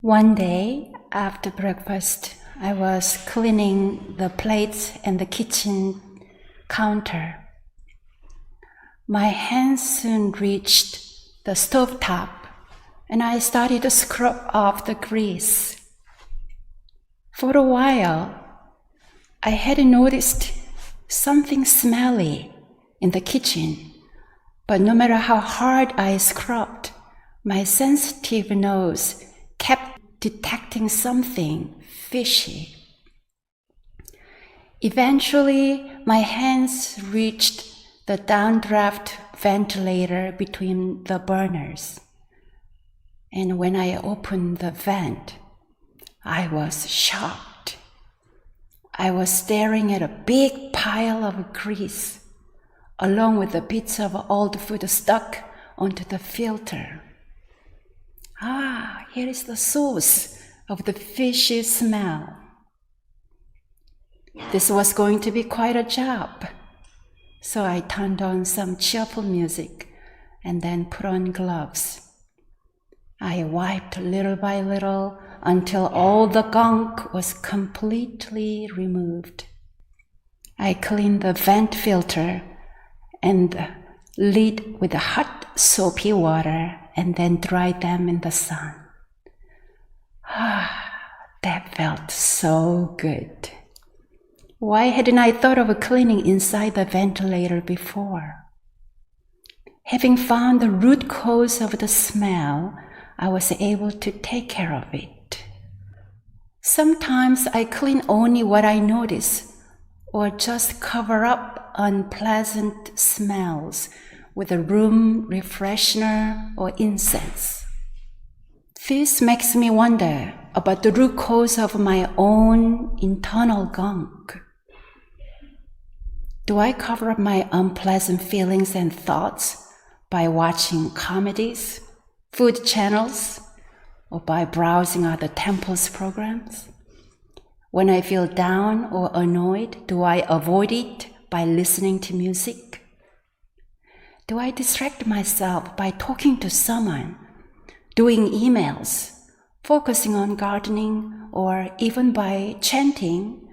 One day, after breakfast, I was cleaning the plates and the kitchen counter. My hands soon reached the stovetop, and I started to scrub off the grease. For a while, I had noticed something smelly in the kitchen, but no matter how hard I scrubbed, my sensitive nose kept detecting something fishy. Eventually, my hands reached the downdraft ventilator between the burners. And when I opened the vent, I was shocked. I was staring at a big pile of grease, along with the bits of old food stuck onto the filter. Here is the source of the fishy smell. This was going to be quite a job. So I turned on some cheerful music and then put on gloves. I wiped little by little until all the gunk was completely removed. I cleaned the vent filter and the lid with hot soapy water and then dried them in the sun. That felt so good. Why hadn't I thought of cleaning inside the ventilator before? Having found the root cause of the smell, I was able to take care of it. Sometimes I clean only what I notice, or just cover up unpleasant smells with a room refreshener or incense. This makes me wonder about the root cause of my own internal gunk. Do I cover up my unpleasant feelings and thoughts by watching comedies, food channels, or by browsing other temples' programs? When I feel down or annoyed, do I avoid it by listening to music? Do I distract myself by talking to someone, doing emails, focusing on gardening, or even by chanting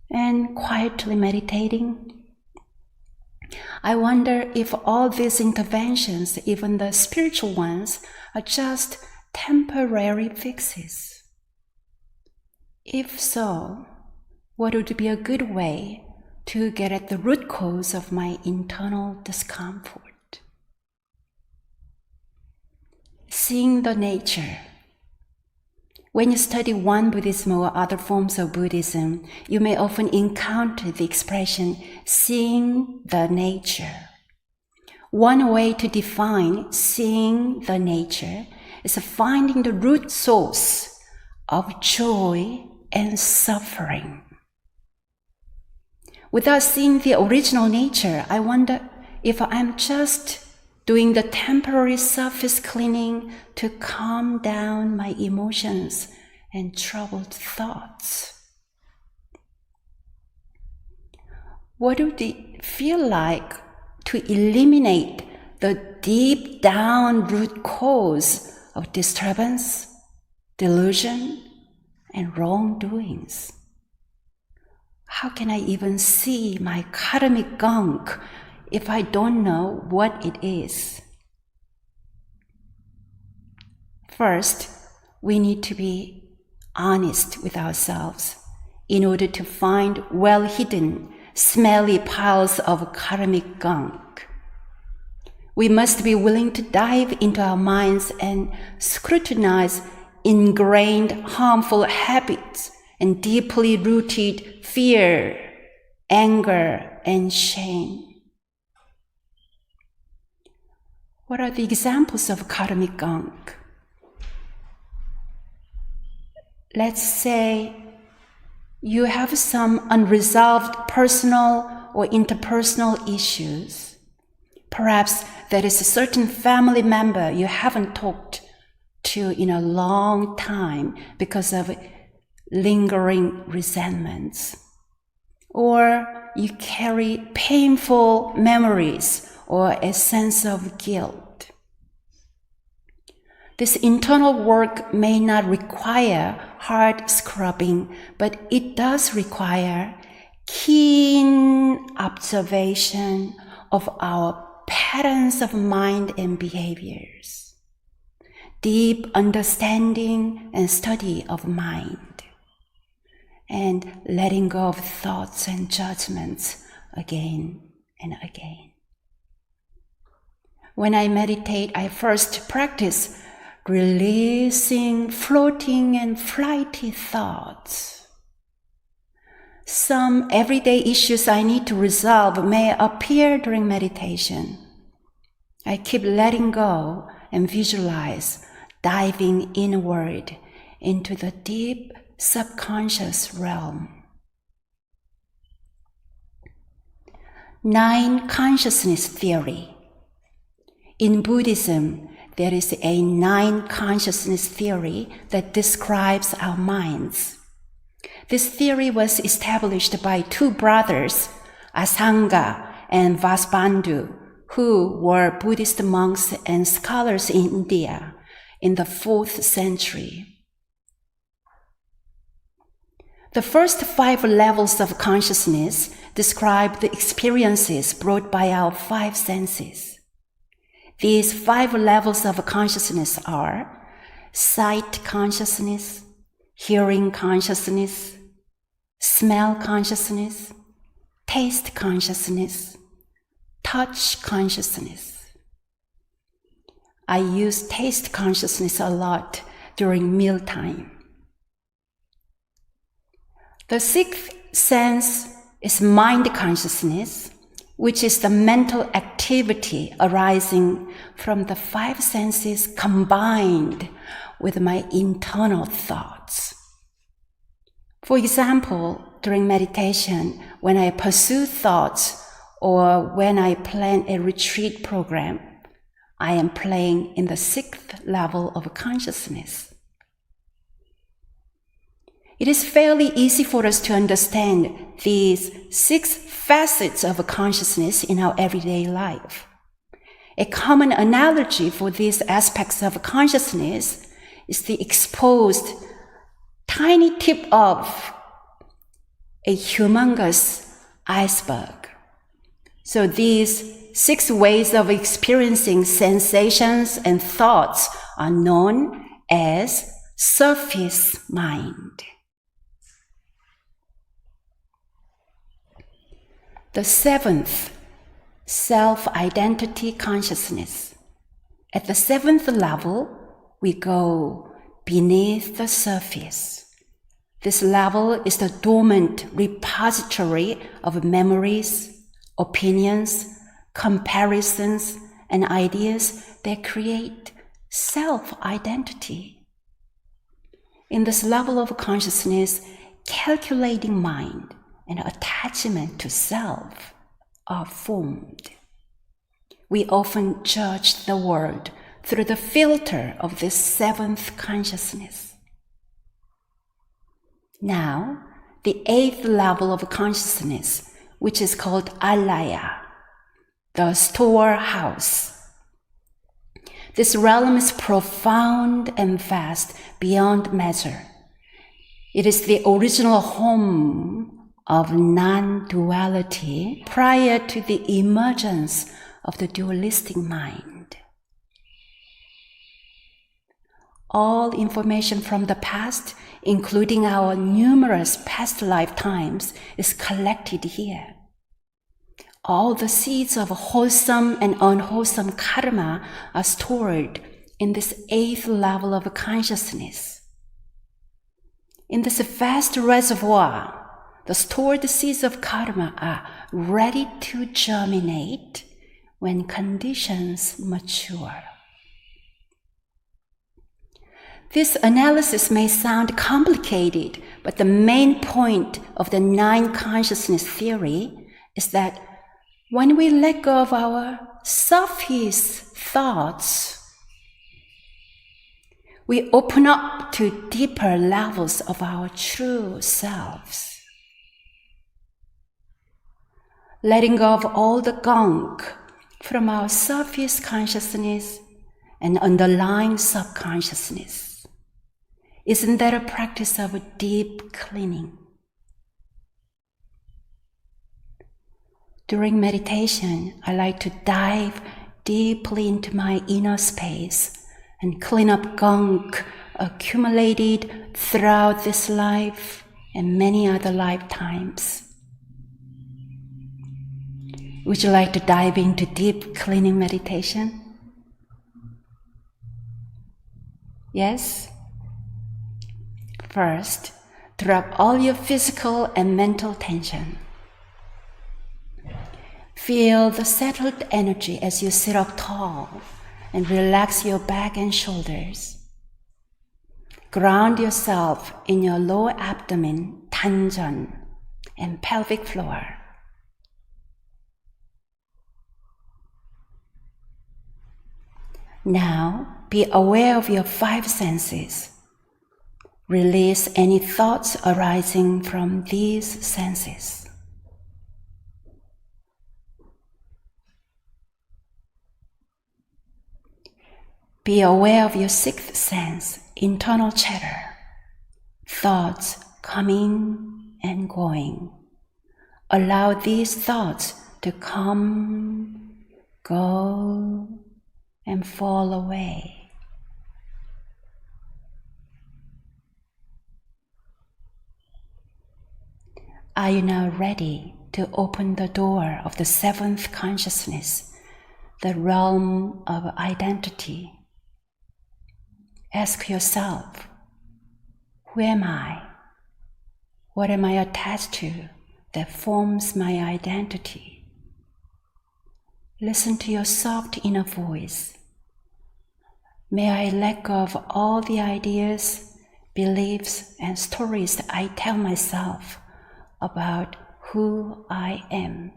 and quietly meditating? I wonder if all these interventions, even the spiritual ones, are just temporary fixes. If so, what would be a good way to get at the root cause of my internal discomfort? Seeing the nature. When you study one Buddhism or other forms of Buddhism, you may often encounter the expression, seeing the nature. One way to define seeing the nature is finding the root source of joy and suffering. Without seeing the original nature, I wonder if I'm just doing the temporary surface cleaning to calm down my emotions and troubled thoughts. What would it feel like to eliminate the deep down root cause of disturbance, delusion, and wrongdoings? How can I even see my karmic gunk if I don't know what it is? First, we need to be honest with ourselves in order to find well-hidden, smelly piles of karmic gunk. We must be willing to dive into our minds and scrutinize ingrained harmful habits and deeply rooted fear, anger, and shame. What are the examples of karmic gunk? Let's say you have some unresolved personal or interpersonal issues. Perhaps there is a certain family member you haven't talked to in a long time because of lingering resentments. Or you carry painful memories or a sense of guilt. This internal work may not require hard scrubbing, but it does require keen observation of our patterns of mind and behaviors, deep understanding and study of mind, and letting go of thoughts and judgments again and again. When I meditate, I first practice releasing floating and flighty thoughts. Some everyday issues I need to resolve may appear during meditation. I keep letting go and visualize diving inward into the deep subconscious realm. 9 consciousness theory. In Buddhism, there is a 9 consciousness theory that describes our minds. This theory was established by 2 brothers, Asanga and Vasubandhu, who were Buddhist monks and scholars in India in the 4th century. The first 5 levels of consciousness describe the experiences brought by our 5 senses. These 5 levels of consciousness are sight consciousness, hearing consciousness, smell consciousness, taste consciousness, touch consciousness. I use taste consciousness a lot during mealtime. The 6th sense is mind consciousness, which is the mental activity arising from the 5 senses combined with my internal thoughts. For example, during meditation, when I pursue thoughts or when I plan a retreat program, I am playing in the 6th level of consciousness. It is fairly easy for us to understand these 6 facets of consciousness in our everyday life. A common analogy for these aspects of consciousness is the exposed tiny tip of a humongous iceberg. So these 6 ways of experiencing sensations and thoughts are known as surface mind. The 7th, self-identity consciousness. At the 7th level, we go beneath the surface. This level is the dormant repository of memories, opinions, comparisons, and ideas that create self-identity. In this level of consciousness, calculating mind and attachment to self are formed. We often judge the world through the filter of this 7th consciousness. Now, the 8th level of consciousness, which is called Alaya, the storehouse. This realm is profound and vast beyond measure. It is the original home of non-duality prior to the emergence of the dualistic mind. All information from the past, including our numerous past lifetimes, is collected here. All the seeds of wholesome and unwholesome karma are stored in this 8th level of consciousness. In this vast reservoir, the stored seeds of karma are ready to germinate when conditions mature. This analysis may sound complicated, but the main point of the 9 consciousness theory is that when we let go of our surface thoughts, we open up to deeper levels of our true selves. Letting go of all the gunk from our surface consciousness and underlying subconsciousness. Isn't that a practice of a deep cleaning? During meditation, I like to dive deeply into my inner space and clean up gunk accumulated throughout this life and many other lifetimes. Would you like to dive into deep cleaning meditation? Yes? First, drop all your physical and mental tension. Feel the settled energy as you sit up tall and relax your back and shoulders. Ground yourself in your lower abdomen, tanjan, and pelvic floor. Now, be aware of your 5 senses. Release any thoughts arising from these senses. Be aware of your 6th sense, internal chatter, thoughts coming and going. Allow these thoughts to come, go, and fall away. Are you now ready to open the door of the 7th consciousness, the realm of identity? Ask yourself, who am I? What am I attached to that forms my identity? Listen to your soft inner voice. May I let go of all the ideas, beliefs, and stories that I tell myself about who I am.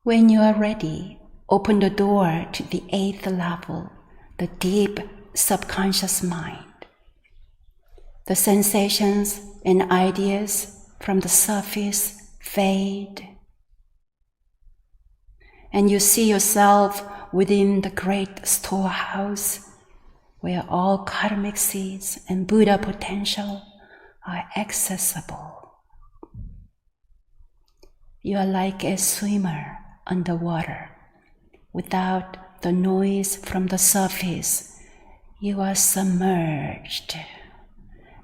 When you are ready, open the door to the 8th level, the deep subconscious mind. The sensations and ideas from the surface fade, and you see yourself within the great storehouse where all karmic seeds and Buddha potential are accessible. You are like a swimmer underwater. Without the noise from the surface, you are submerged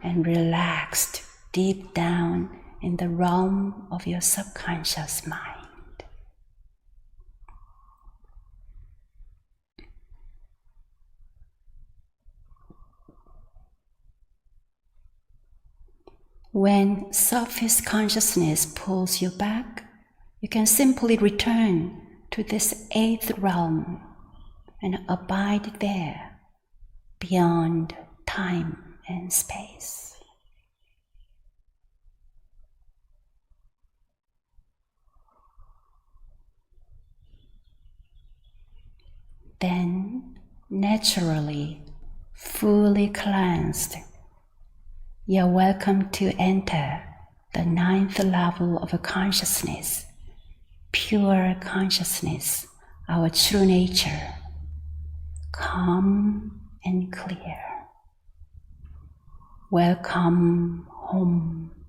and relaxed deep down in the realm of your subconscious mind. When surface consciousness pulls you back, you can simply return to this 8th realm and abide there beyond time and space. Then, naturally, fully cleansed, you're welcome to enter the 9th level of consciousness, pure consciousness, our true nature, calm and clear. Welcome home.